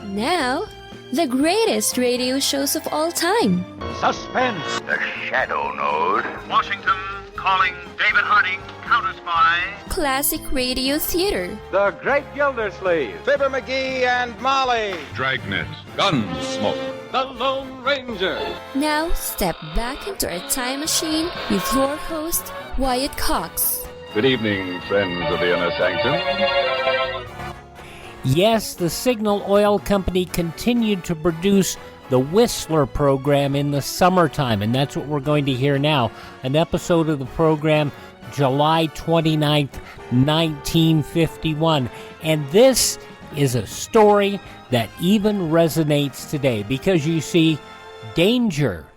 Now, the greatest radio shows of all time. Suspense. The Shadow Node. Washington calling David Harding, Counter Spy. Classic radio theater. The Great Gildersleeve. Fibber McGee and Molly. Dragnet. Gunsmoke. The Lone Ranger. Now, step back into a time machine with your host, Wyatt Cox. Good evening, friends of the Inner Sanctum. Yes, the Signal Oil Company continued to produce the Whistler program in the summertime, and that's what we're going to hear now. An episode of the program, July 29th, 1951. And this is a story that even resonates today because, you see, danger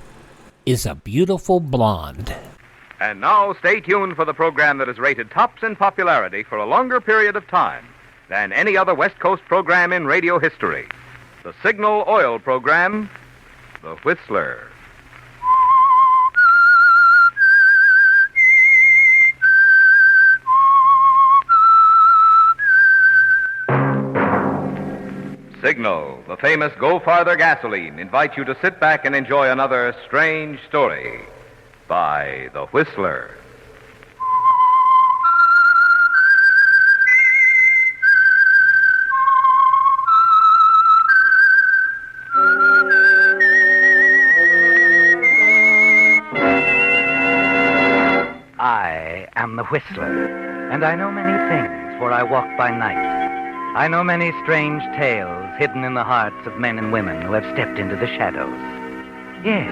is a beautiful blonde. And now stay tuned for the program that is rated tops in popularity for a longer period of time than any other West Coast program in radio history. The Signal Oil program, The Whistler. Signal, the famous Go Farther gasoline, invites you to sit back and enjoy another strange story by The Whistler. I am the Whistler, and I know many things, for I walk by night. I know many strange tales hidden in the hearts of men and women who have stepped into the shadows. Yes,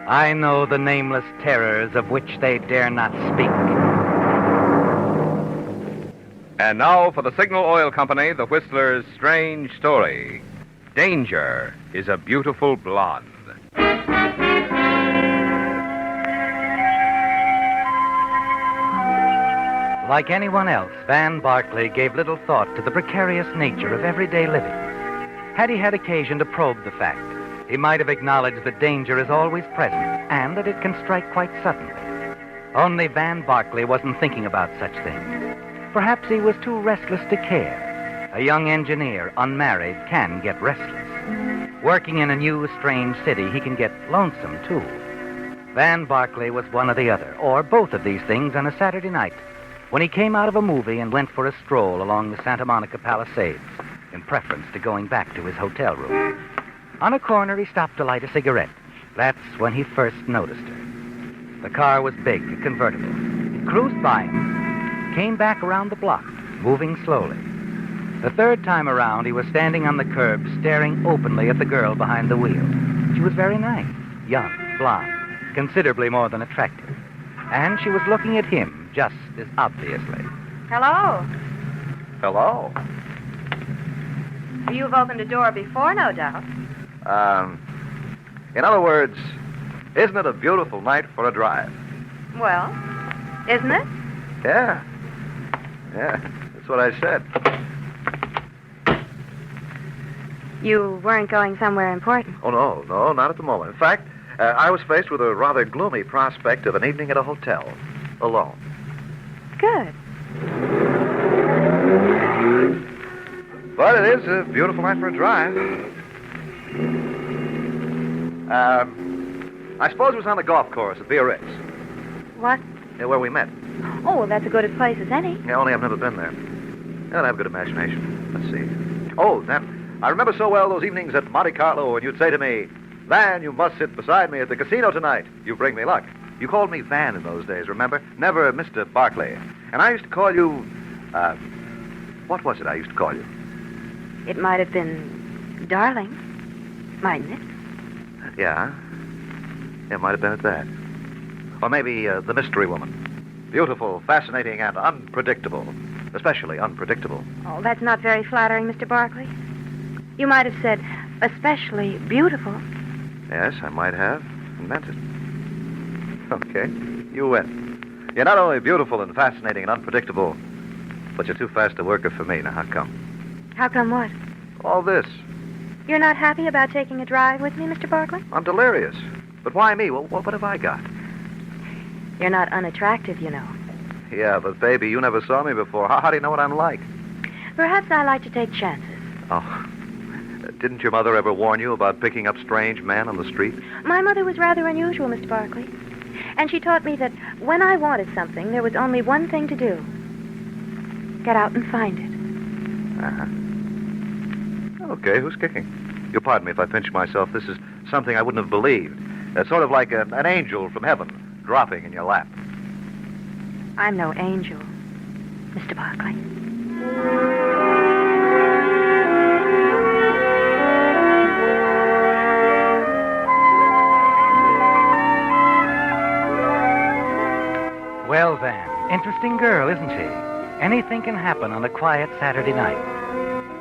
I know the nameless terrors of which they dare not speak. And now for the Signal Oil Company, The Whistler's strange story. Danger is a Beautiful Blonde. Like anyone else, Van Barclay gave little thought to the precarious nature of everyday living. Had he had occasion to probe the fact, he might have acknowledged that danger is always present and that it can strike quite suddenly. Only Van Barclay wasn't thinking about such things. Perhaps he was too restless to care. A young engineer, unmarried, can get restless. Working in a new, strange city, he can get lonesome, too. Van Barclay was one or the other, or both of these things on a Saturday night, when he came out of a movie and went for a stroll along the Santa Monica Palisades, in preference to going back to his hotel room. On a corner, he stopped to light a cigarette. That's when he first noticed her. The car was big, a convertible. It cruised by him, came back around the block, moving slowly. The third time around, he was standing on the curb, staring openly at the girl behind the wheel. She was very nice, young, blonde, considerably more than attractive. And she was looking at him just as obviously. Hello. Hello. You've opened a door before, no doubt. In other words, isn't it a beautiful night for a drive? Well, isn't it? Yeah. Yeah, that's what I said. You weren't going somewhere important. Oh, no, not at the moment. In fact, I was faced with a rather gloomy prospect of an evening at a hotel, alone. Good. But it is a beautiful night for a drive. I suppose it was on the golf course at Biarritz. What? Yeah, where we met. Oh, well, that's a good a place as any. Yeah, only I've never been there. And I have a good imagination. Let's see. Oh, then, I remember so well those evenings at Monte Carlo when you'd say to me, Van, you must sit beside me at the casino tonight. You bring me luck. You called me Van in those days, remember? Never Mr. Barclay. And I used to call you, what was it I used to call you? It might have been darling, mightn't it? Yeah. It might have been at that. Or maybe the mystery woman. Beautiful, fascinating, and unpredictable. Especially unpredictable. Oh, that's not very flattering, Mr. Barclay. You might have said, especially beautiful. Yes, I might have, and meant it. Okay, you win. You're not only beautiful and fascinating and unpredictable, but you're too fast a worker for me. Now, how come? How come what? All this. You're not happy about taking a drive with me, Mr. Barclay? I'm delirious. But why me? Well, what have I got? You're not unattractive, you know. Yeah, but baby, you never saw me before. How do you know what I'm like? Perhaps I like to take chances. Oh, Didn't your mother ever warn you about picking up strange men on the street? My mother was rather unusual, Mr. Barkley. And she taught me that when I wanted something, there was only one thing to do. Get out and find it. Uh-huh. Okay, who's kicking? You'll pardon me if I pinch myself. This is something I wouldn't have believed. It's sort of like an angel from heaven dropping in your lap. I'm no angel, Mr. Barkley. Well, Van, interesting girl, isn't she? Anything can happen on a quiet Saturday night.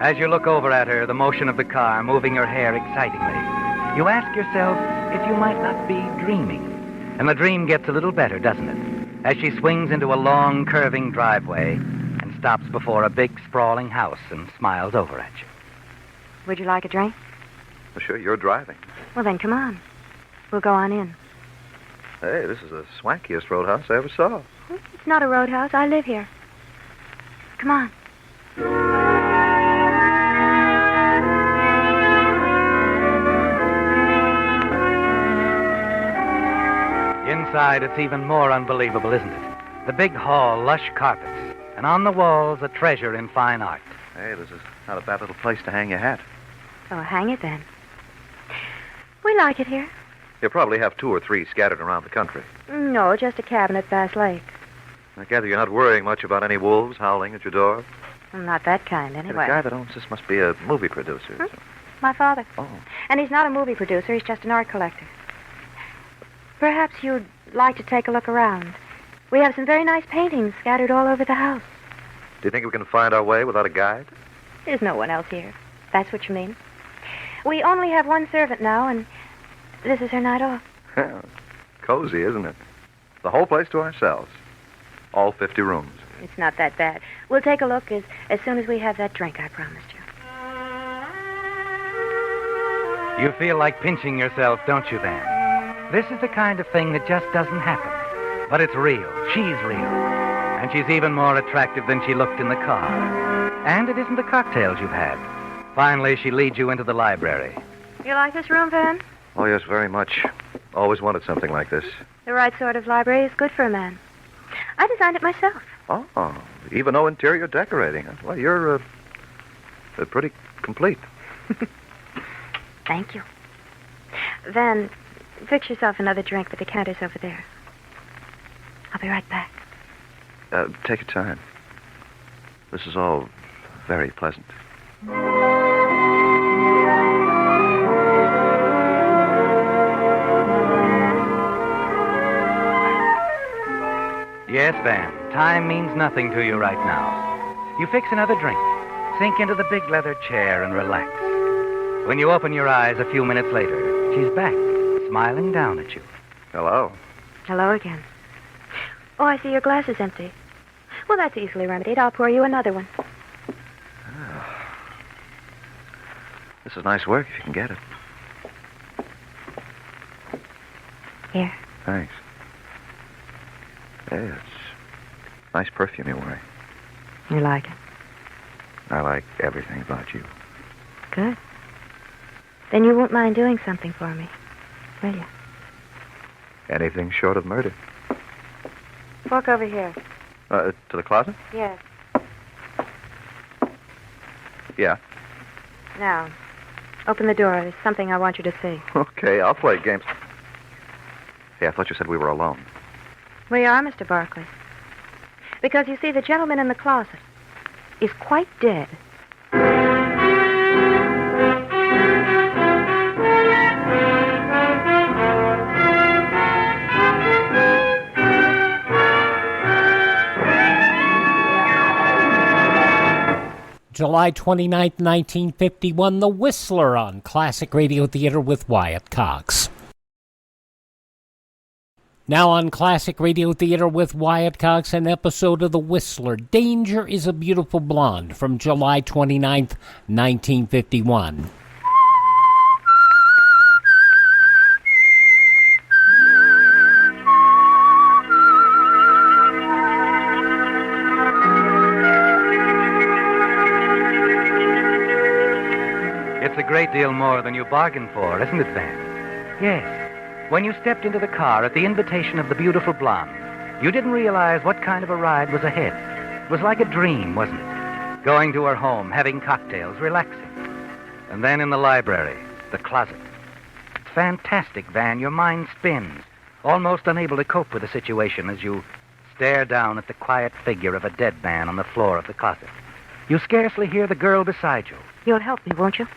As you look over at her, the motion of the car moving her hair excitingly, you ask yourself if you might not be dreaming. And the dream gets a little better, doesn't it? As she swings into a long, curving driveway and stops before a big, sprawling house and smiles over at you. Would you like a drink? Well, sure, you're driving. Well, then, come on. We'll go on in. Hey, this is the swankiest roadhouse I ever saw. It's not a roadhouse. I live here. Come on. Inside, it's even more unbelievable, isn't it? The big hall, lush carpets, and on the walls, a treasure in fine art. Hey, this is not a bad little place to hang your hat. Oh, hang it then. We like it here. You probably have 2 or 3 scattered around the country. No, just a cabin at Bass Lake. I gather you're not worrying much about any wolves howling at your door. Well, not that kind, Hey, anyway. the guy that owns this must be a movie producer. Hmm? My father. Oh. And he's not a movie producer. He's just an art collector. Perhaps you'd like to take a look around. We have some very nice paintings scattered all over the house. Do you think we can find our way without a guide? There's no one else here. That's what you mean. We only have one servant now, and this is her night off. Cozy, isn't it? The whole place to ourselves. All 50 rooms. It's not that bad. We'll take a look as soon as we have that drink I promised you. You feel like pinching yourself, don't you, Van? This is the kind of thing that just doesn't happen. But it's real. She's real. And she's even more attractive than she looked in the car. And it isn't the cocktails you've had. Finally, she leads you into the library. You like this room, Van? Oh, yes, very much. Always wanted something like this. The right sort of library is good for a man. I designed it myself. Oh, even no interior decorating. Well, you're pretty complete. Thank you. Van, fix yourself another drink, but the decanter's over there. I'll be right back. Take your time. This is all very pleasant. Yes, Van, time means nothing to you right now. You fix another drink, sink into the big leather chair and relax. When you open your eyes a few minutes later, she's back, smiling down at you. Hello. Hello again. Oh, I see your glass is empty. Well, that's easily remedied. I'll pour you another one. This is nice work if you can get it. Here. Thanks. Hey, it's nice perfume you're wearing. You like it? I like everything about you. Good. Then you won't mind doing something for me, will you? Anything short of murder. Walk over here. To the closet? Yes. Yeah. Now, open the door. There's something I want you to see. Okay, I'll play games. Hey, I thought you said we were alone. We are, Mr. Barkley. Because, you see, the gentleman in the closet is quite dead. July 29th, 1951, The Whistler on Classic Radio Theater with Wyatt Cox. Now on Classic Radio Theater with Wyatt Cox, an episode of The Whistler, Danger is a Beautiful Blonde, from July 29th, 1951. It's a great great deal more than you bargained for, isn't it, Van? Yes. When you stepped into the car at the invitation of the Beautiful Blonde, you didn't realize what kind of a ride was ahead. It was like a dream, wasn't it? Going to her home, having cocktails, relaxing. And then in the library, the closet. It's fantastic, Van. Your mind spins, almost unable to cope with the situation as you stare down at the quiet figure of a dead man on the floor of the closet. You scarcely hear the girl beside you. You'll help me, won't you?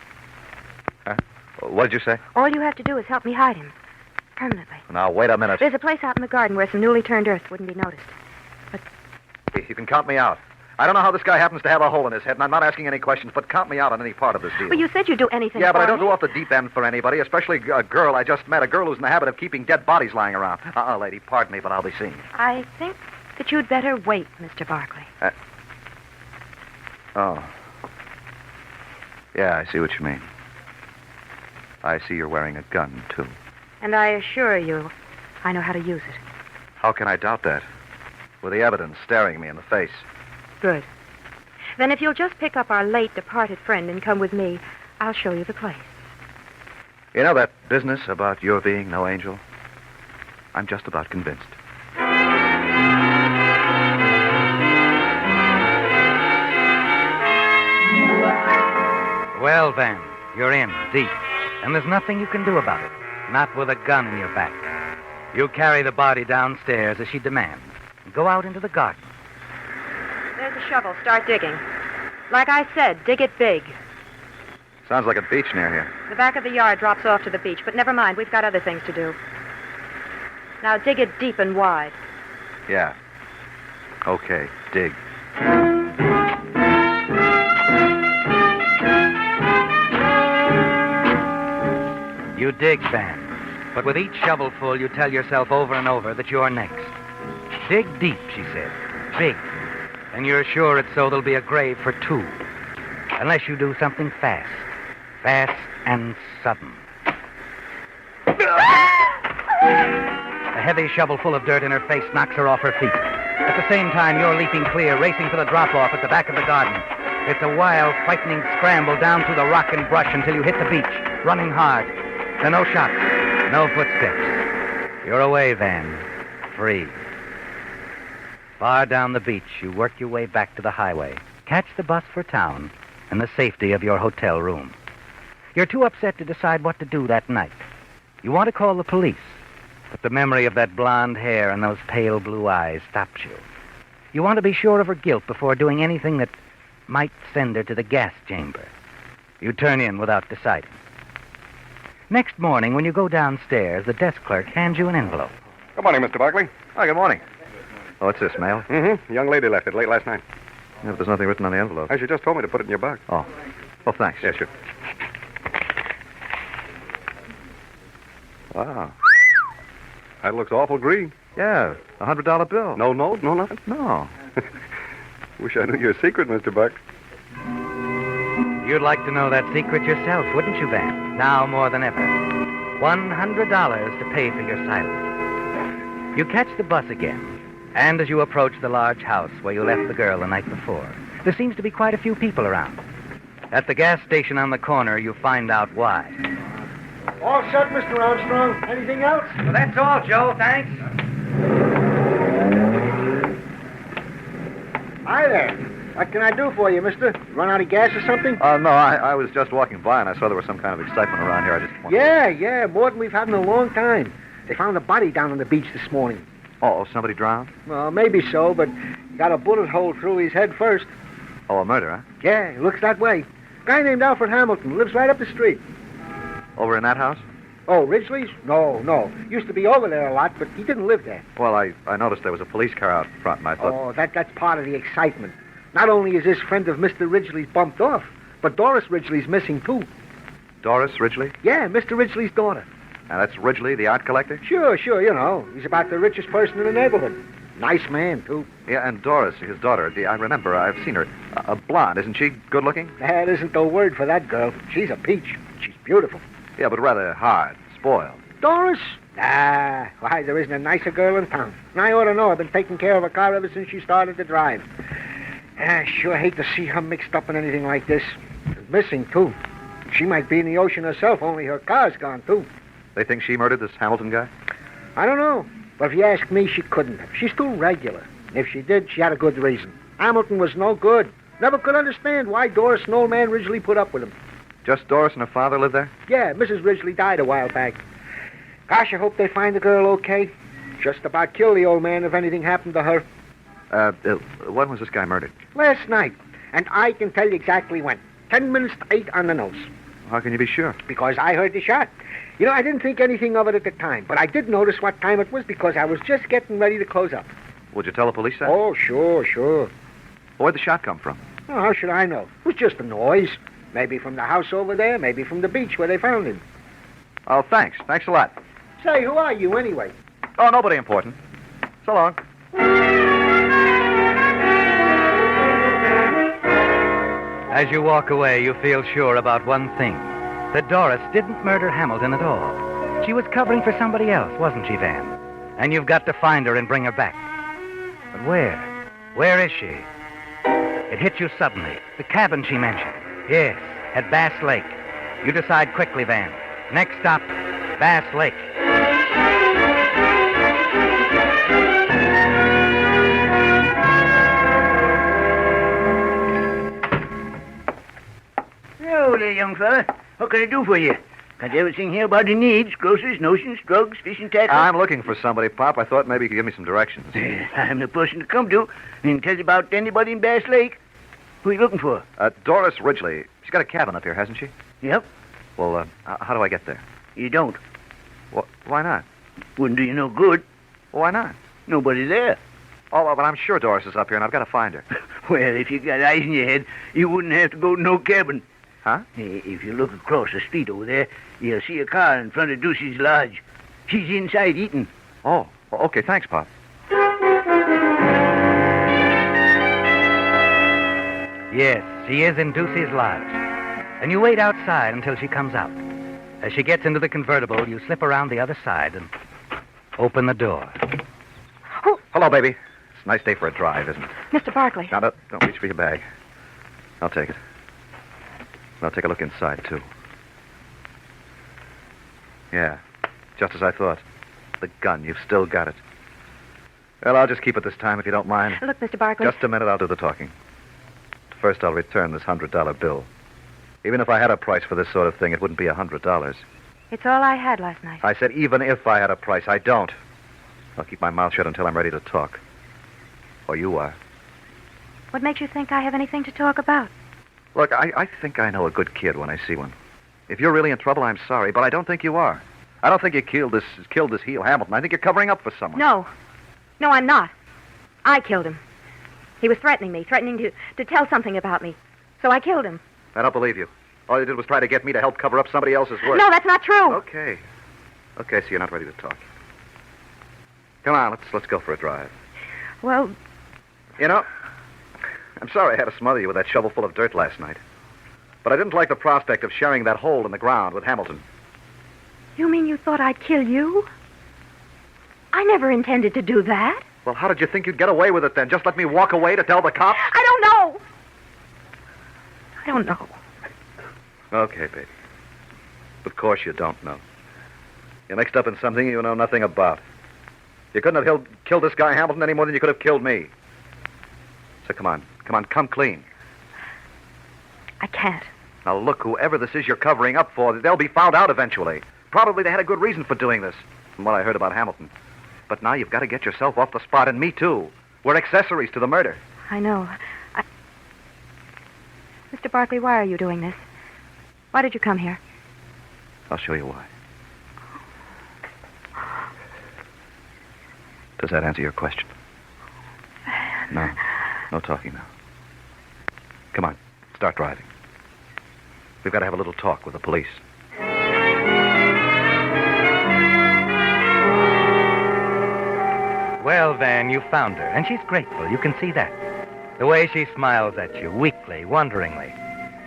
What did you say? All you have to do is help me hide him. Permanently. Now, wait a minute. There's a place out in the garden where some newly turned earth wouldn't be noticed. You can count me out. I don't know how this guy happens to have a hole in his head, and I'm not asking any questions, but count me out on any part of this deal. Well, you said you'd do anything Yeah, but I for don't me. go off the deep end for anybody, especially a girl I just met, a girl who's in the habit of keeping dead bodies lying around. Lady, pardon me, but I'll be seeing you. I think that you'd better wait, Mr. Barkley. Oh. Yeah, I see what you mean. I see you're wearing a gun, too. And I assure you, I know how to use it. How can I doubt that? With the evidence staring me in the face. Good. Then if you'll just pick up our late departed friend and come with me, I'll show you the place. You know that business about your being no angel? I'm just about convinced. Well, Van, you're in, deep. And there's nothing you can do about it. Not with a gun in your back. You carry the body downstairs as she demands. And go out into the garden. There's a shovel. Start digging. Like I said, dig it big. Sounds like a beach near here. The back of the yard drops off to the beach, but never mind. We've got other things to do. Now dig it deep and wide. Yeah. Okay, dig. You dig, Van. But with each shovelful, you tell yourself over and over that you're next. Dig deep, she said. Big. And you're sure it's so there'll be a grave for two. Unless you do something fast. Fast and sudden. A heavy shovelful of dirt in her face knocks her off her feet. At the same time, you're leaping clear, racing for the drop-off at the back of the garden. It's a wild, frightening scramble down through the rock and brush until you hit the beach, running hard. There are no shots, no footsteps. You're away, Van. Free. Far down the beach, you work your way back to the highway, catch the bus for town, and the safety of your hotel room. You're too upset to decide what to do that night. You want to call the police, but the memory of that blonde hair and those pale blue eyes stops you. You want to be sure of her guilt before doing anything that might send her to the gas chamber. You turn in without deciding. Next morning, when you go downstairs, the desk clerk hands you an envelope. Good morning, Mr. Barkley. Hi, good morning. Oh, what's this, mail? Mm-hmm. Young lady left it late last night. Yeah, but there's nothing written on the envelope. She just told me to put it in your box. Oh. Well, thanks. Yes, sure. Wow. That looks awful green. Yeah, $100 bill. No note, no nothing. No. Wish I knew your secret, Mr. Buck. You'd like to know that secret yourself, wouldn't you, Van? Now more than ever. $100 to pay for your silence. You catch the bus again, and as you approach the large house where you left the girl the night before, there seems to be quite a few people around. At the gas station on the corner, you find out why. All set, Mr. Armstrong. Anything else? Well, that's all, Joe. Thanks. Hi there. What can I do for you, mister? Run out of gas or something? No, I was just walking by, and I saw there was some kind of excitement around here. I just wanted... Yeah, more than we've had in a long time. They found a body down on the beach this morning. Oh, somebody drowned? Well, maybe so, but he got a bullet hole through his head first. Oh, a murder, huh? Yeah, it looks that way. Guy named Alfred Hamilton lives right up the street. Over in that house? Oh, Ridgely's? No. Used to be over there a lot, but he didn't live there. Well, I noticed there was a police car out front, and I thought... Oh, that's part of the excitement. Not only is this friend of Mr. Ridgely's bumped off, but Doris Ridgely's missing, too. Doris Ridgely? Yeah, Mr. Ridgely's daughter. And that's Ridgely, the art collector? Sure, you know. He's about the richest person in the neighborhood. Nice man, too. Yeah, and Doris, his daughter, I remember, I've seen her. A blonde, isn't she? Good looking? That isn't the word for that girl. She's a peach. She's beautiful. Yeah, but rather hard, spoiled. Doris? Nah, why, there isn't a nicer girl in town. And I ought to know. I've been taking care of her car ever since she started to drive. I sure hate to see her mixed up in anything like this. Missing, too. She might be in the ocean herself, only her car's gone, too. They think she murdered this Hamilton guy? I don't know. But if you ask me, she couldn't have. She's too regular. If she did, she had a good reason. Hamilton was no good. Never could understand why Doris and old man Ridgely put up with him. Just Doris and her father live there? Yeah, Mrs. Ridgely died a while back. Gosh, I hope they find the girl okay. Just about kill the old man if anything happened to her. When was this guy murdered? Last night. And I can tell you exactly when. 10 minutes to 8 on the nose. How can you be sure? Because I heard the shot. You know, I didn't think anything of it at the time, but I did notice what time it was because I was just getting ready to close up. Would you tell the police that? Oh, sure. Where'd the shot come from? Oh, how should I know? It was just a noise. Maybe from the house over there, maybe from the beach where they found him. Oh, thanks. Thanks a lot. Say, who are you anyway? Oh, nobody important. So long. As you walk away, you feel sure about one thing. That Doris didn't murder Hamilton at all. She was covering for somebody else, wasn't she, Van? And you've got to find her and bring her back. But where? Where is she? It hit you suddenly. The cabin she mentioned. Yes, at Bass Lake. You decide quickly, Van. Next stop, Bass Lake. Hello there, young fella. What can I do for you? Got everything here everybody needs. Groceries, notions, drugs, fishing tackle. I'm looking for somebody, Pop. I thought maybe you could give me some directions. I'm the person to come to and tell you about anybody in Bass Lake. Who are you looking for? Doris Ridgely. She's got a cabin up here, hasn't she? Yep. Well, how do I get there? You don't. Why not? Wouldn't do you no good. Well, why not? Nobody there. Oh, but I'm sure Doris is up here, and I've got to find her. Well, if you got eyes in your head, you wouldn't have to go to no cabin. Huh? If you look across the street over there, you'll see a car in front of Ducey's lodge. She's inside eating. Oh, okay. Thanks, Pop. Yes, she is in Ducey's lodge. And you wait outside until she comes out. As she gets into the convertible, you slip around the other side and open the door. Oh. Hello, baby. It's a nice day for a drive, isn't it? Mr. Barkley. Now, don't reach for your bag. I'll take it. I'll take a look inside, too. Yeah, just as I thought. The gun, you've still got it. Well, I'll just keep it this time, if you don't mind. Look, Mr. Barkley. Just a minute, I'll do the talking. First, I'll return this $100 bill. Even if I had a price for this sort of thing, it wouldn't be $100. It's all I had last night. I said even if I had a price. I don't. I'll keep my mouth shut until I'm ready to talk. Or you are. What makes you think I have anything to talk about? Look, I think I know a good kid when I see one. If you're really in trouble, I'm sorry, but I don't think you are. I don't think you killed this heel Hamilton. I think you're covering up for someone. No, I'm not. I killed him. He was threatening me, to tell something about me. So I killed him. I don't believe you. All you did was try to get me to help cover up somebody else's work. No, that's not true. Okay, so you're not ready to talk. Come on, let's go for a drive. Well... You know, I'm sorry I had to smother you with that shovel full of dirt last night. But I didn't like the prospect of sharing that hole in the ground with Hamilton. You mean you thought I'd kill you? I never intended to do that. Well, how did you think you'd get away with it then? Just let me walk away to tell the cops? I don't know. Okay, baby. Of course you don't know. You're mixed up in something you know nothing about. You couldn't have killed this guy Hamilton any more than you could have killed me. So come on, come clean. I can't. Now look, whoever this is you're covering up for, they'll be found out eventually. Probably they had a good reason for doing this, from what I heard about Hamilton. But now you've got to get yourself off the spot, and me too. We're accessories to the murder. I know. Mr. Barkley, why are you doing this? Why did you come here? I'll show you why. Does that answer your question? No talking now. Come on, start driving. We've got to have a little talk with the police. Well, Van, you found her, and she's grateful. You can see that. The way she smiles at you, weakly, wonderingly.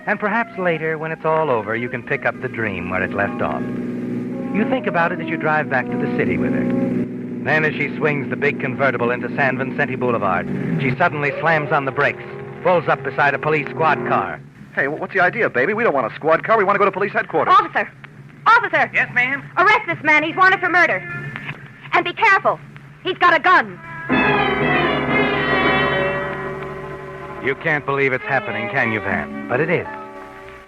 And perhaps later, when it's all over, you can pick up the dream where it left off. You think about it as you drive back to the city with her. Then as she swings the big convertible into San Vicente Boulevard, she suddenly slams on the brakes, pulls up beside a police squad car, Hey, what's the idea, baby? We don't want a squad car. We want to go to police headquarters. Officer! Officer! Yes, ma'am? Arrest this man. He's wanted for murder. And be careful. He's got a gun. You can't believe it's happening, can you, Van? But it is.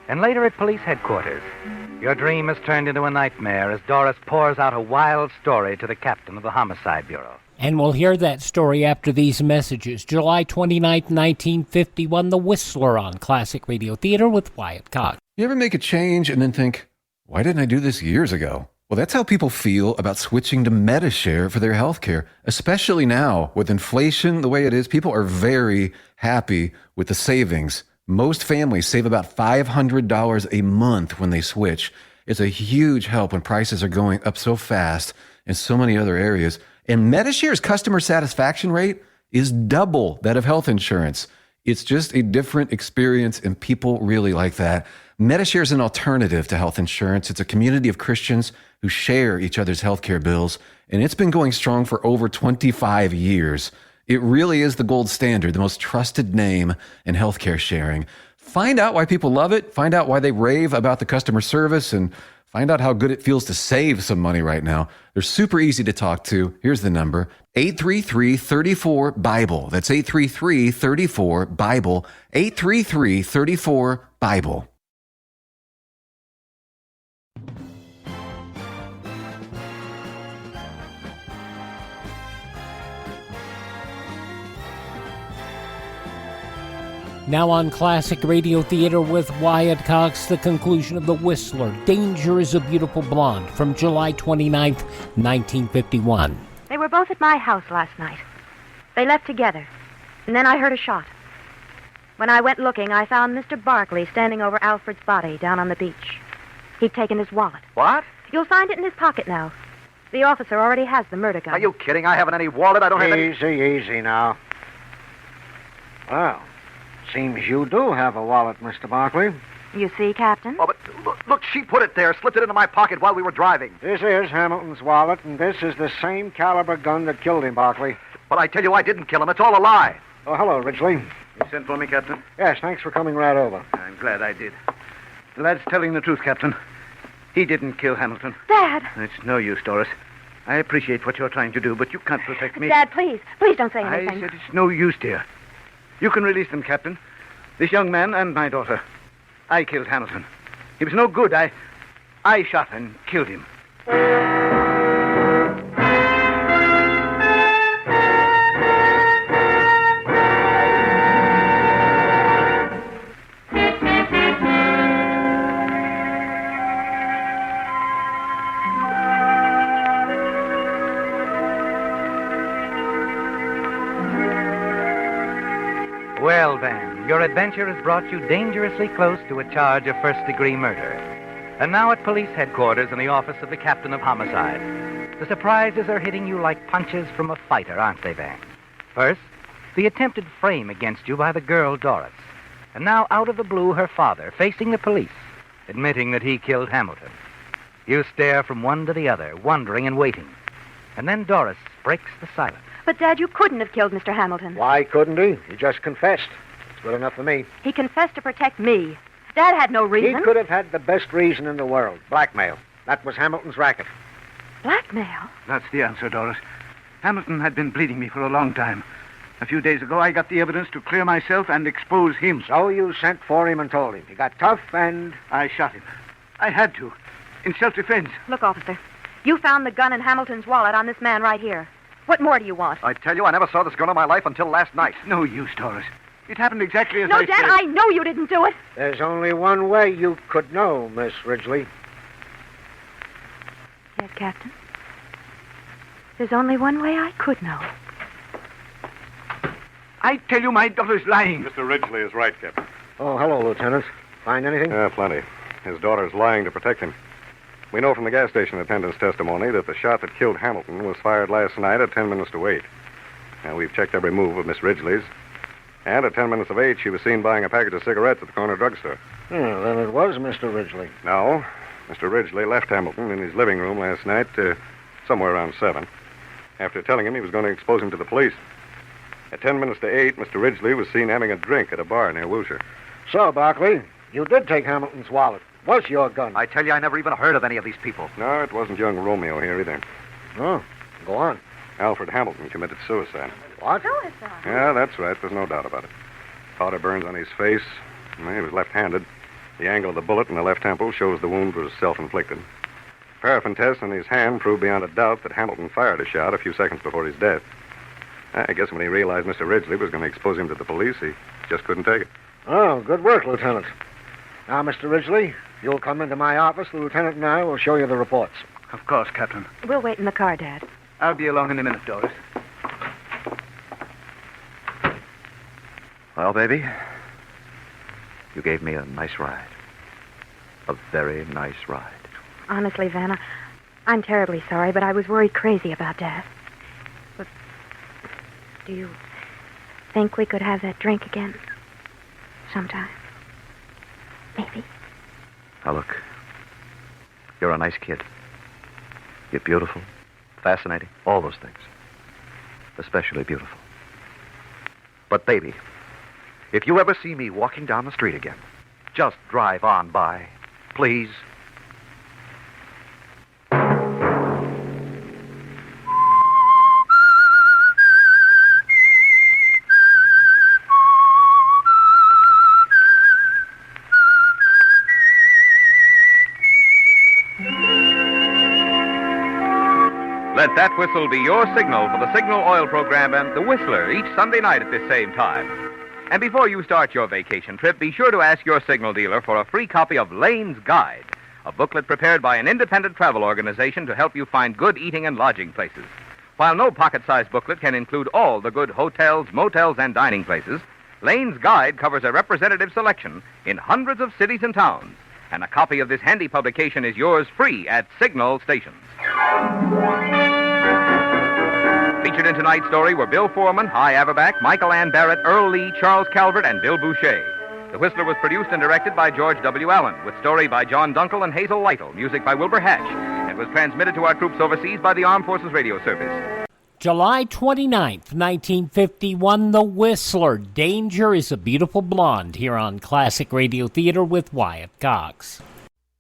And later at police headquarters, your dream has turned into a nightmare as Doris pours out a wild story to the captain of the Homicide Bureau. And we'll hear that story after these messages. July 29th, 1951, The Whistler on Classic Radio Theater with Wyatt Cox. You ever make a change and then think, why didn't I do this years ago? Well, that's how people feel about switching to Medishare for their health care, especially now with inflation the way it is. People are very happy with the savings. Most families save about $500 a month when they switch. It's a huge help when prices are going up so fast in so many other areas. And Medishare's customer satisfaction rate is double that of health insurance. It's just a different experience, and people really like that. Medishare is an alternative to health insurance. It's a community of Christians who share each other's healthcare bills, and it's been going strong for over 25 years. It really is the gold standard, the most trusted name in healthcare sharing. Find out why people love it, find out why they rave about the customer service, and find out how good it feels to save some money right now. They're super easy to talk to. Here's the number, 833-34-BIBLE. That's 833-34-BIBLE, 833-34-BIBLE. Now on Classic Radio Theater with Wyatt Cox, the conclusion of The Whistler, Danger is a Beautiful Blonde, from July 29th, 1951. They were both at my house last night. They left together, and then I heard a shot. When I went looking, I found Mr. Barkley standing over Alfred's body down on the beach. He'd taken his wallet. What? You'll find it in his pocket now. The officer already has the murder gun. Are you kidding? I haven't any wallet. I don't have any... Easy now. Well, seems you do have a wallet, Mr. Barkley. You see, Captain? Oh, but look, she put it there, slipped it into my pocket while we were driving. This is Hamilton's wallet, and this is the same caliber gun that killed him, Barkley. But I tell you, I didn't kill him. It's all a lie. Oh, hello, Ridgely. You sent for me, Captain? Yes, thanks for coming right over. I'm glad I did. The lad's telling the truth, Captain. He didn't kill Hamilton. Dad! It's no use, Doris. I appreciate what you're trying to do, but you can't protect me. Dad, please. Please don't say anything. I said it's no use, dear. You can release them, Captain. This young man and my daughter. I killed Hamilton. He was no good. I shot and killed him. Well, Van, your adventure has brought you dangerously close to a charge of first-degree murder. And now at police headquarters in the office of the captain of homicide, the surprises are hitting you like punches from a fighter, aren't they, Van? First, the attempted frame against you by the girl, Doris. And now, out of the blue, her father, facing the police, admitting that he killed Hamilton. You stare from one to the other, wondering and waiting. And then Doris breaks the silence. But, Dad, you couldn't have killed Mr. Hamilton. Why couldn't he? He just confessed. It's good enough for me. He confessed to protect me. Dad had no reason. He could have had the best reason in the world. Blackmail. That was Hamilton's racket. Blackmail? That's the answer, Doris. Hamilton had been bleeding me for a long time. A few days ago, I got the evidence to clear myself and expose him. So you sent for him and told him. He got tough and... I shot him. I had to. In self-defense. Look, officer. You found the gun in Hamilton's wallet on this man right here. What more do you want? I tell you, I never saw this girl in my life until last night. It's no use, Doris. It happened exactly as No, I Dad, said. I know you didn't do it. There's only one way you could know, Miss Ridgely. Yes, Captain. There's only one way I could know. I tell you, my daughter's lying. Mr. Ridgely is right, Captain. Oh, hello, Lieutenant. Find anything? Plenty. His daughter's lying to protect him. We know from the gas station attendant's testimony that the shot that killed Hamilton was fired last night at 10 minutes to 8. Now, we've checked every move of Miss Ridgely's. And at 10 minutes of 8, she was seen buying a package of cigarettes at the corner drugstore. Yeah, then it was Mr. Ridgely. No. Mr. Ridgely left Hamilton in his living room last night, somewhere around 7, after telling him he was going to expose him to the police. At 10 minutes to 8, Mr. Ridgely was seen having a drink at a bar near Wilshire. So, Barkley, You did take Hamilton's wallet. Was your gun? I tell you, I never even heard of any of these people. No, it wasn't young Romeo here either. Oh, go on. Alfred Hamilton committed suicide. What? Suicide? Yeah, that's right. There's no doubt about it. Powder burns on his face. Well, he was left-handed. The angle of the bullet in the left temple shows the wound was self-inflicted. Paraffin tests on his hand proved beyond a doubt that Hamilton fired a shot a few seconds before his death. I guess when he realized Mr. Ridgely was going to expose him to the police, he just couldn't take it. Oh, good work, Lieutenant. Now, Mr. Ridgely, you'll come into my office. The Lieutenant and I will show you the reports. Of course, Captain. We'll wait in the car, Dad. I'll be along in a minute, Doris. Well, baby, you gave me a nice ride. A very nice ride. Honestly, Vanna, I'm terribly sorry, but I was worried crazy about Dad. But do you think we could have that drink again? Sometime? Maybe. Now, look, you're a nice kid. You're beautiful, fascinating, all those things. Especially beautiful. But, baby, if you ever see me walking down the street again, just drive on by, please. Let that whistle be your signal for the Signal Oil program and The Whistler each Sunday night at this same time. And before you start your vacation trip, be sure to ask your signal dealer for a free copy of Lane's Guide, a booklet prepared by an independent travel organization to help you find good eating and lodging places. While no pocket-sized booklet can include all the good hotels, motels, and dining places, Lane's Guide covers a representative selection in hundreds of cities and towns. And a copy of this handy publication is yours free at Signal stations. Featured in tonight's story were Bill Foreman, Hy Averback, Michael Ann Barrett, Earl Lee, Charles Calvert, and Bill Boucher. The Whistler was produced and directed by George W. Allen, with story by John Dunkel and Hazel Lytle, music by Wilbur Hatch, and was transmitted to our troops overseas by the Armed Forces Radio Service. July 29th, 1951, The Whistler. Danger is a Beautiful Blonde here on Classic Radio Theater with Wyatt Cox.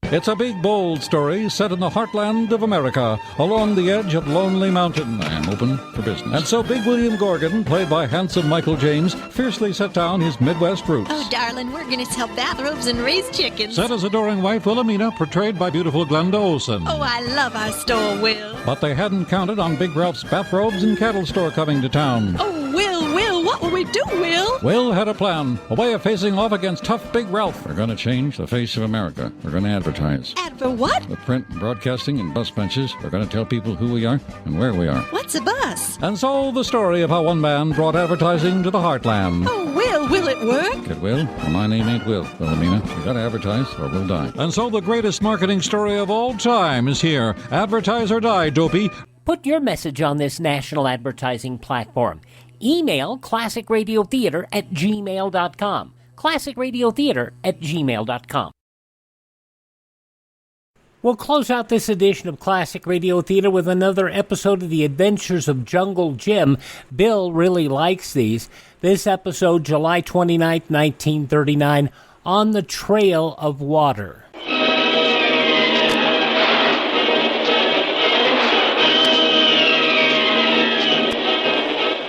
It's a big, bold story set in the heartland of America, along the edge of Lonely Mountain. I am open for business. And so Big William Gorgon, played by handsome Michael James, fiercely set down his Midwest roots. Oh, darling, we're going to sell bathrobes and raise chickens. Set his adoring wife, Wilhelmina, portrayed by beautiful Glenda Olsen. Oh, I love our store, Will. But they hadn't counted on Big Ralph's bathrobes and cattle store coming to town. Oh, Will, what will we do, Will? Will had a plan, a way of facing off against tough Big Ralph. We're going to change the face of America. We're going to advertise. Adver what? With print, broadcasting, and bus benches, we're going to tell people who we are and where we are. What's a bus? And so the story of how one man brought advertising to the heartland. Oh, will it work? It will. Well, my name ain't Will, Wilhelmina. You got to advertise or we'll die. And so the greatest marketing story of all time is here. Advertise or die, dopey. Put your message on this national advertising platform. Email classicradiotheater@gmail.com. classicradiotheater@gmail.com. We'll close out this edition of Classic Radio Theater with another episode of The Adventures of Jungle Jim. Bill really likes these. This episode, July 29th, 1939, On the Trail of Water.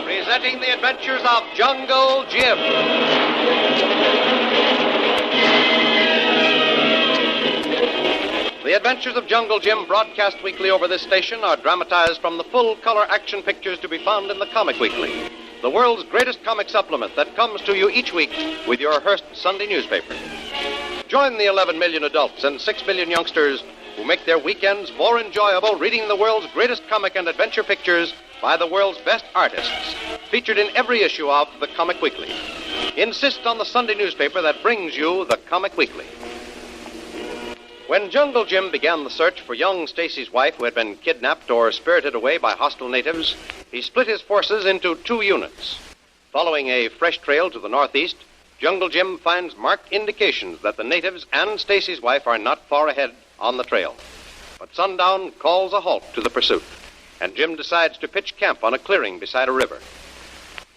Presenting The Adventures of Jungle Jim. The Adventures of Jungle Jim, broadcast weekly over this station, are dramatized from the full-color action pictures to be found in the Comic Weekly, the world's greatest comic supplement that comes to you each week with your Hearst Sunday newspaper. Join the 11 million adults and 6 million youngsters who make their weekends more enjoyable reading the world's greatest comic and adventure pictures by the world's best artists, featured in every issue of the Comic Weekly. Insist on the Sunday newspaper that brings you the Comic Weekly. When Jungle Jim began the search for young Stacy's wife who had been kidnapped or spirited away by hostile natives, he split his forces into 2 units. Following a fresh trail to the northeast, Jungle Jim finds marked indications that the natives and Stacy's wife are not far ahead on the trail. But sundown calls a halt to the pursuit, and Jim decides to pitch camp on a clearing beside a river.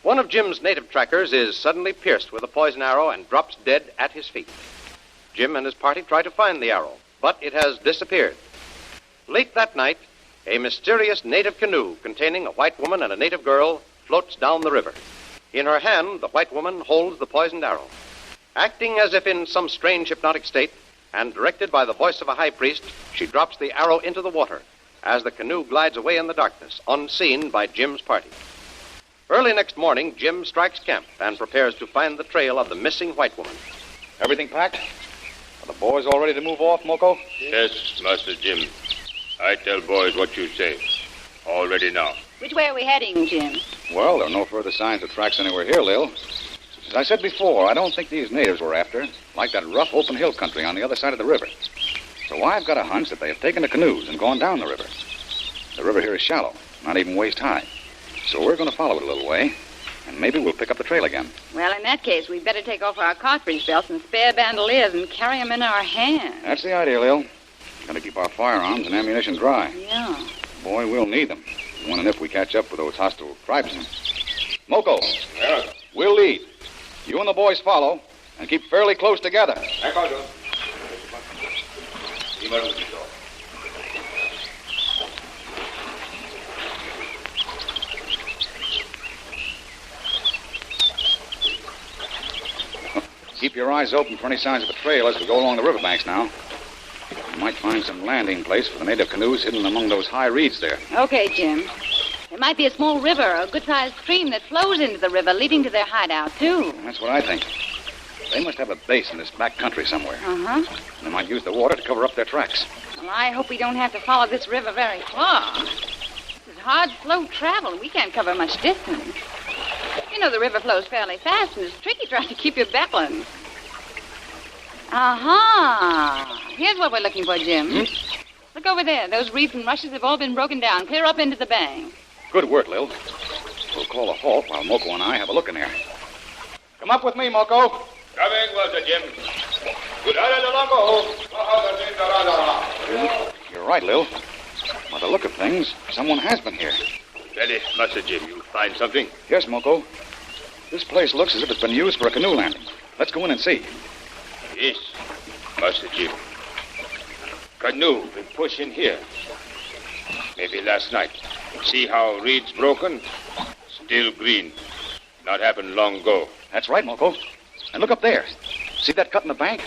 One of Jim's native trackers is suddenly pierced with a poison arrow and drops dead at his feet. Jim and his party try to find the arrow, but it has disappeared. Late that night, a mysterious native canoe containing a white woman and a native girl floats down the river. In her hand, the white woman holds the poisoned arrow. Acting as if in some strange hypnotic state, and directed by the voice of a high priest, she drops the arrow into the water as the canoe glides away in the darkness, unseen by Jim's party. Early next morning, Jim strikes camp and prepares to find the trail of the missing white woman. Everything packed? Are the boys all ready to move off, Moko? Yes, Master Jim. I tell boys what you say. All ready now. Which way are we heading, Jim? Well, there are no further signs of tracks anywhere here, Lil. As I said before, I don't think these natives were after, like that rough open hill country on the other side of the river. So I've got a hunch that they have taken the canoes and gone down the river. The river here is shallow, not even waist high. So we're going to follow it a little way, and maybe we'll pick up the trail again. Well, in that case, we'd better take off our cartridge belts and spare bandoliers and carry them in our hands. That's the idea, Lil. Got to keep our firearms and ammunition dry. Yeah. Boy, we'll need them when and if we catch up with those hostile tribesmen. Moko, we'll lead. You and the boys follow, and keep fairly close together. Keep your eyes open for any signs of a trail as we go along the riverbanks now. You might find some landing place for the native canoes hidden among those high reeds there. Okay, Jim. There might be a small river or a good-sized stream that flows into the river, leading to their hideout, too. That's what I think. They must have a base in this back country somewhere. Uh-huh. They might use the water to cover up their tracks. Well, I hope we don't have to follow this river very far. This is hard, slow travel. We can't cover much distance. You know, the river flows fairly fast, and it's tricky trying to keep your balance. Uh-huh. Here's what we're looking for, Jim. Look over there. Those reeds and rushes have all been broken down, clear up into the bank. Good work, Lil. We'll call a halt while Moko and I have a look in there. Come up with me, Moko. Coming, Master Jim. You're right, Lil. By the look of things, someone has been here. Ready, Master Jim. You find something? Yes, Moko. This place looks as if it's been used for a canoe landing. Let's go in and see. Yes, Master Jim. Canoe been pushed in here. Maybe last night. See how reeds broken? Still green. Not happened long ago. That's right, Moko. And look up there. See that cut in the bank?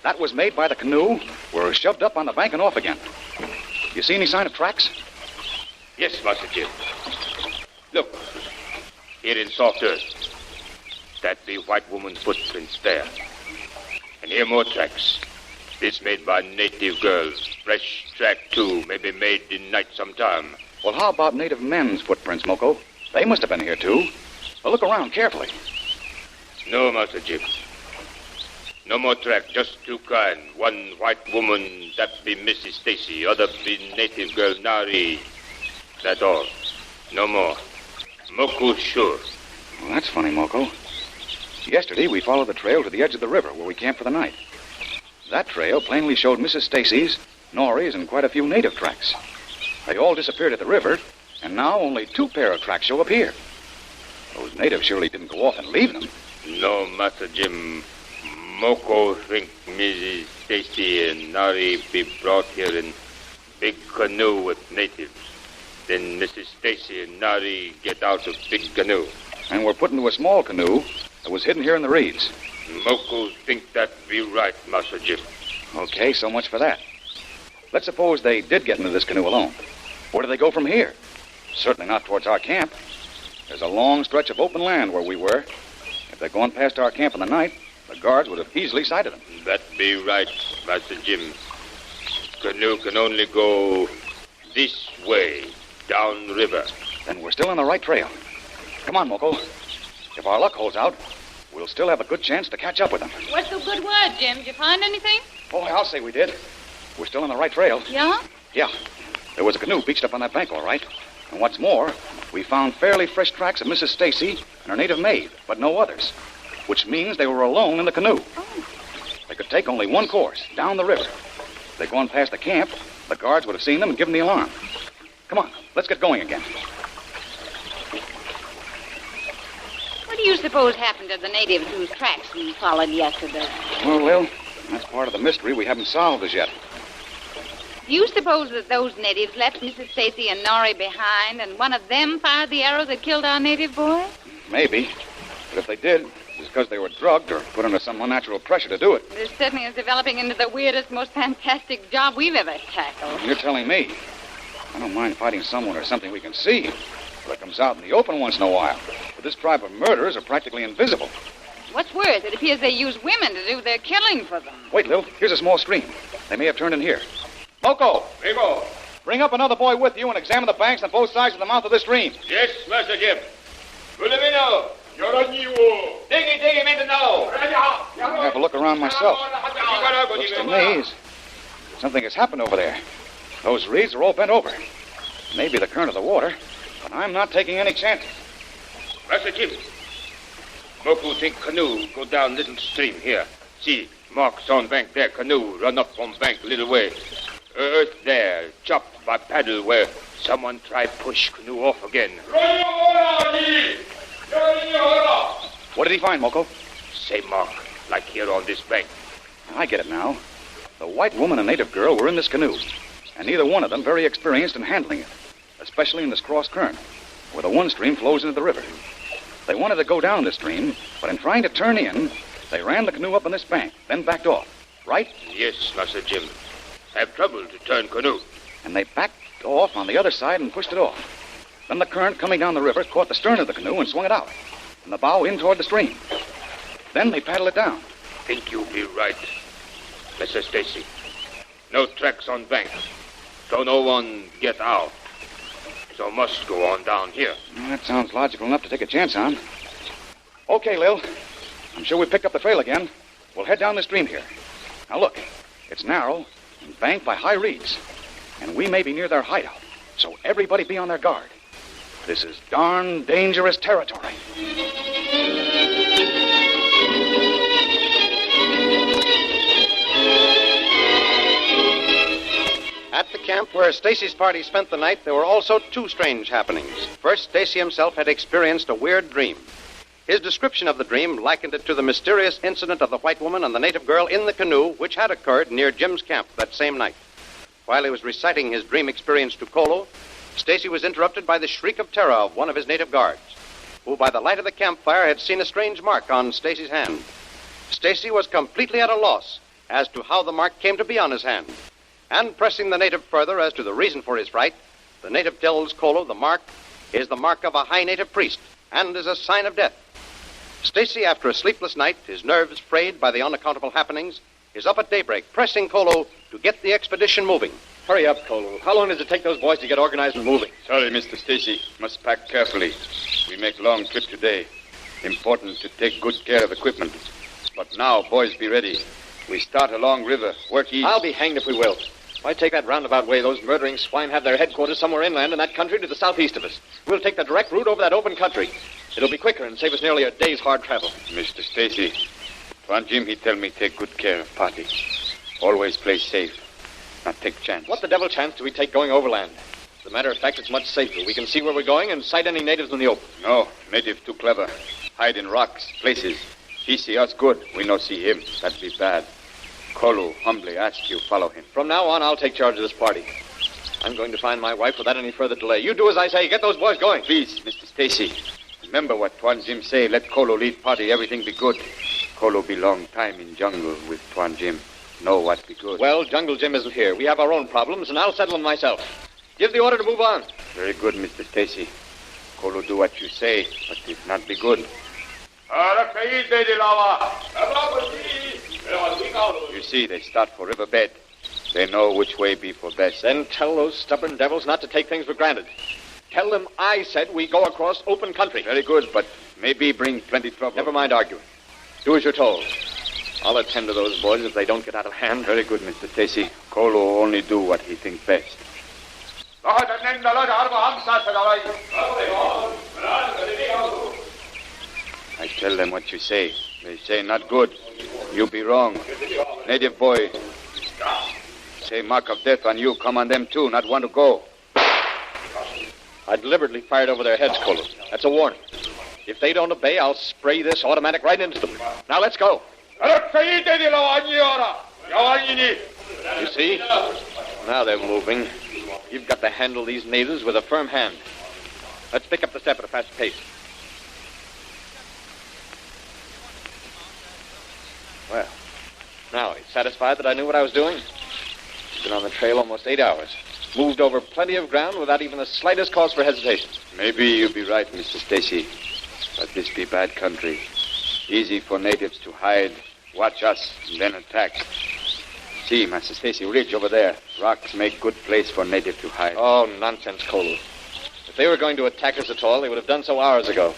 That was made by the canoe where it was shoved up on the bank and off again. You see any sign of tracks? Yes, Master Jim. Look. Here in soft earth. That be white woman's footprints there. And here more tracks. This made by native girls. Fresh track, too. Maybe made in night sometime. Well, how about native men's footprints, Moko? They must have been here, too. Well, look around carefully. No, Master Jim. No more track, just two kind. One white woman, that be Mrs. Stacy. Other be native girl, Nari. That all. No more. Moko sure. Well, that's funny, Moko. Yesterday, we followed the trail to the edge of the river where we camped for the night. That trail plainly showed Mrs. Stacy's, Nori's, and quite a few native tracks. They all disappeared at the river, and now only two pair of tracks show up here. Those natives surely didn't go off and leave them. No, Master Jim. Moko think Mrs. Stacy and Nari be brought here in big canoe with natives. Then Mrs. Stacy and Nari get out of big canoe. And were put into a small canoe that was hidden here in the reeds. Moko think that be right, Master Jim. Okay, so much for that. Let's suppose they did get into this canoe alone. Where do they go from here? Certainly not towards our camp. There's a long stretch of open land where we were. If they'd gone past our camp in the night, the guards would have easily sighted them. That be right, Master Jim. Canoe can only go this way, down river. Then we're still on the right trail. Come on, Moko. If our luck holds out, we'll still have a good chance to catch up with them. What's the good word, Jim? Did you find anything? Oh, I'll say we did. We're still on the right trail. Yeah? Yeah. There was a canoe beached up on that bank, all right. And what's more, we found fairly fresh tracks of Mrs. Stacy and her native maid, but no others. Which means they were alone in the canoe. Oh. They could take only one course, down the river. If they'd gone past the camp, the guards would have seen them and given the alarm. Come on, let's get going again. What do you suppose happened to the natives whose tracks we followed yesterday? Well, Lil, That's part of the mystery we haven't solved as yet. Do you suppose that those natives left Mrs. Stacy and Norrie behind, and one of them fired the arrow that killed our native boy? Maybe. But if they did, it's because they were drugged or put under some unnatural pressure to do it. This certainly is developing into the weirdest, most fantastic job we've ever tackled. You're telling me. I don't mind fighting someone or something we can see. But it comes out in the open once in a while. But this tribe of murderers are practically invisible. What's worse, it appears they use women to do their killing for them. Wait, Lil. Here's a small stream. They may have turned in here. Moko! Rigo! Bring up another boy with you and examine the banks on both sides of the mouth of this stream. Yes, Master Jim. Bulamino! Diggy, meant to know. I'll have a look around myself. Looks to me as something has happened over there. Those reeds are all bent over. Maybe the current of the water, but I'm not taking any chances. Master Jim. Moku think canoe go down little stream here. See, marks on bank there. Canoe run up from bank little way. Earth there, chopped by paddle where someone try push canoe off again. What did he find, Moko? Same mark, like here on this bank. I get it now. The white woman and native girl were in this canoe, and neither one of them very experienced in handling it, especially in this cross current, where the one stream flows into the river. They wanted to go down this stream, but in trying to turn in, they ran the canoe up on this bank, then backed off. Right? Yes, Master Jim. Have trouble to turn canoe. And they backed off on the other side and pushed it off. Then the current coming down the river caught the stern of the canoe and swung it out, and the bow in toward the stream. Then they paddled it down. Think you be right, Mr. Stacy. No tracks on bank, so no one get out. So must go on down here. Well, that sounds logical enough to take a chance on. Okay, Lil. I'm sure we picked up the trail again. We'll head down the stream here. Now look, it's narrow and banked by high reeds, and we may be near their hideout, so everybody be on their guard. This is darn dangerous territory. At the camp where Stacy's party spent the night, there were also two strange happenings. First, Stacy himself had experienced a weird dream. His description of the dream likened it to the mysterious incident of the white woman and the native girl in the canoe, which had occurred near Jim's camp that same night. While he was reciting his dream experience to Kolo, Stacy was interrupted by the shriek of terror of one of his native guards, who by the light of the campfire had seen a strange mark on Stacy's hand. Stacy was completely at a loss as to how the mark came to be on his hand. And pressing the native further as to the reason for his fright, the native tells Kolo the mark is the mark of a high native priest and is a sign of death. Stacy, after a sleepless night, his nerves frayed by the unaccountable happenings, is up at daybreak, pressing Kolo to get the expedition moving. Hurry up, Kolo. How long does it take those boys to get organized and moving? Sorry, Mr. Stacy. Must pack carefully. We make long trip today. Important to take good care of equipment. But now, boys, be ready. We start along river, work east. I'll be hanged if we will. If I take that roundabout way, those murdering swine have their headquarters somewhere inland in that country to the southeast of us. We'll take the direct route over that open country. It'll be quicker and save us nearly a day's hard travel. Mr. Stacy, Tuan Jim, he tell me take good care of party. Always play safe. Not take chance. What the devil chance do we take going overland? As a matter of fact, it's much safer. We can see where we're going and sight any natives in the open. No, native too clever. Hide in rocks, places. He see us good. We no see him. That be bad. Kolo humbly ask you follow him. From now on, I'll take charge of this party. I'm going to find my wife without any further delay. You do as I say. Get those boys going. Please, Mr. Stacy. Remember what Tuan Jim say. Let Kolo lead party. Everything be good. Kolo be long time in jungle with Tuan Jim. Know what be good. Well, Jungle Jim isn't here. We have our own problems, and I'll settle them myself. Give the order to move on. Very good, Mr. Stacy. Kolo do what you say, but it not be good. You see, they start for riverbed. They know which way be for best. Then tell those stubborn devils not to take things for granted. Tell them I said we go across open country. Very good, but maybe bring plenty trouble. Never mind arguing. Do as you're told. I'll attend to those boys if they don't get out of hand. Very good, Mr. Stacy. Kolo only do what he think best. I tell them what you say. They say not good. You be wrong. Native boy. Say mark of death on you. Come on them too. Not want to go. I deliberately fired over their heads, Kolo. That's a warning. If they don't obey, I'll spray this automatic right into them. Now let's go. You see? Now they're moving. You've got to handle these natives with a firm hand. Let's pick up the step at a fast pace. Well, now, are you satisfied that I knew what I was doing? Been on the trail almost 8 hours. Moved over plenty of ground without even the slightest cause for hesitation. Maybe you be right, Mr. Stacy. But this be bad country. Easy for natives to hide, watch us, and then attack. See, Master Stacy, ridge over there. Rocks make good place for native to hide. Oh, nonsense, Kolu. If they were going to attack us at all, they would have done so hours ago.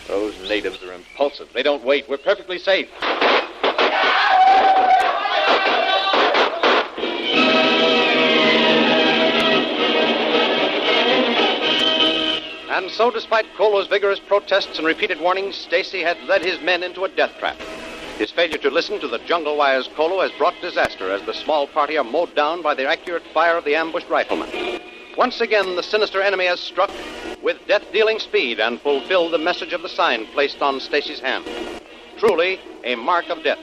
Those natives are impulsive. They don't wait. We're perfectly safe. And so, despite Kolo's vigorous protests and repeated warnings, Stacy had led his men into a death trap. His failure to listen to the jungle-wise Kolo has brought disaster as the small party are mowed down by the accurate fire of the ambushed riflemen. Once again, the sinister enemy has struck with death-dealing speed and fulfilled the message of the sign placed on Stacy's hand. Truly, a mark of death.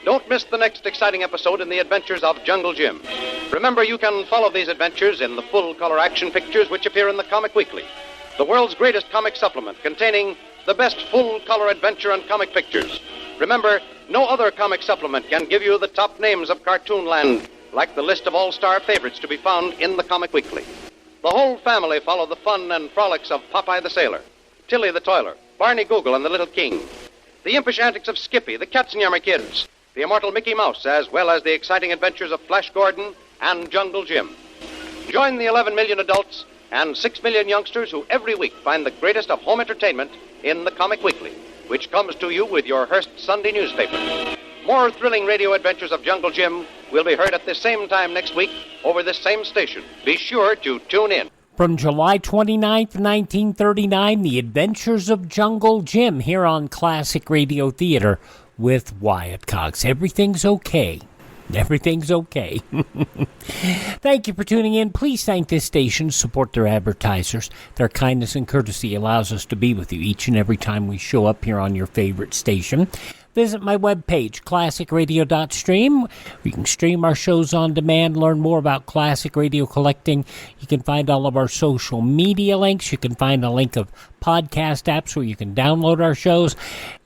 Don't miss the next exciting episode in the adventures of Jungle Jim. Remember, you can follow these adventures in the full-color action pictures which appear in the Comic Weekly, the world's greatest comic supplement containing the best full-color adventure and comic pictures. Remember, no other comic supplement can give you the top names of Cartoonland like the list of all-star favorites to be found in the Comic Weekly. The whole family follow the fun and frolics of Popeye the Sailor, Tilly the Toiler, Barney Google and the Little King, the impish antics of Skippy, the Katzenjammer Kids, the immortal Mickey Mouse, as well as the exciting adventures of Flash Gordon and Jungle Jim. Join the 11 million adults and 6 million youngsters who every week find the greatest of home entertainment in the Comic Weekly, which comes to you with your Hearst Sunday newspaper. More thrilling radio adventures of Jungle Jim will be heard at this same time next week over this same station. Be sure to tune in. From July 29th, 1939, The Adventures of Jungle Jim here on Classic Radio Theater with Wyatt Cox. Everything's okay. Everything's okay. Thank you for tuning in. Please thank this station, support their advertisers. Their kindness and courtesy allows us to be with you each and every time we show up here on your favorite station. Visit my webpage, classicradio.stream. You can stream our shows on demand, learn more about classic radio collecting. You can find all of our social media links. You can find a link of podcast apps where you can download our shows.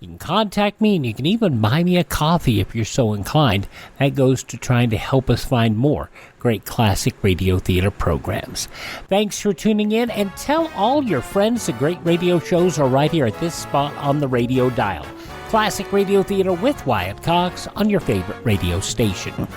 You can contact me, and you can even buy me a coffee if you're so inclined. That goes to trying to help us find more great classic radio theater programs. Thanks for tuning in, and tell all your friends the great radio shows are right here at this spot on the radio dial. Classic Radio Theater with Wyatt Cox on your favorite radio station.